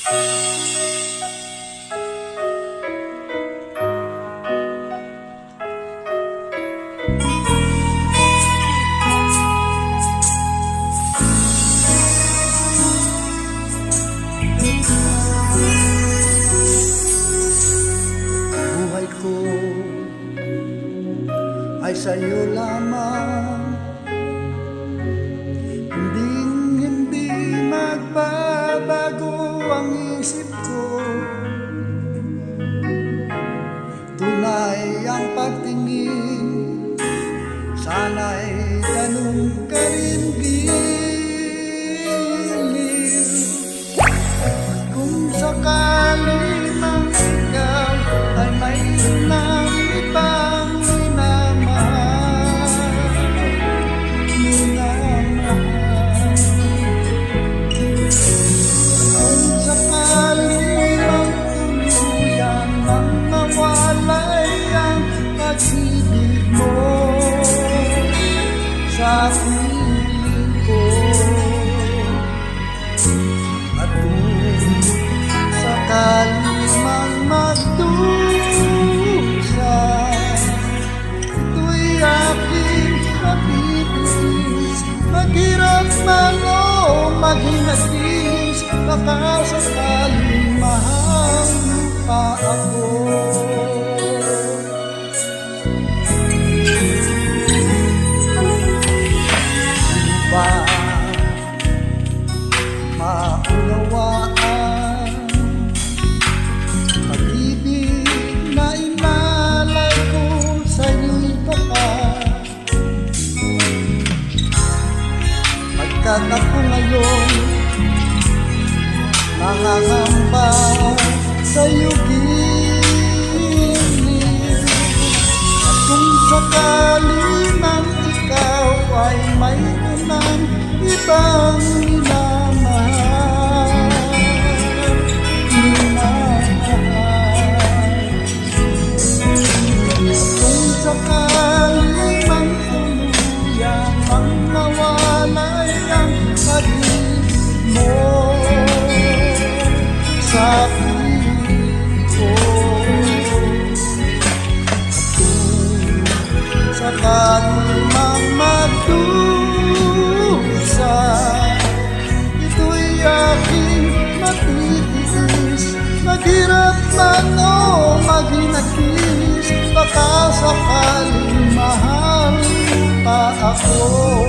Buhay ko ay sa'yo lamang, hindi magbabago ang isip ko. Tunay ang pagtingin, sana'y ganun ka rin giliw. Kung sakali mang ikaw ay mayroon ng ibang sa piling ko, at kung sakali mang magdusa, ito'y aking mapipis. Maghirap man o maghinagis, baka sakaling mahal pa ako. Maunawaan pag-ibig na inalay ko sa'yo'y baka pagkat ako ngayon nangangamba sa'yo gilid. At kung sakali nang ikaw ay mayroon ng ibang sakali mang tuluyan ang nawalay ang pag-ibig mo sa piling ko. Kung sakali mang magdusa, ito'y aking matitiis. Maghirap man o maghinagis, baka sakaling mahal pa ako.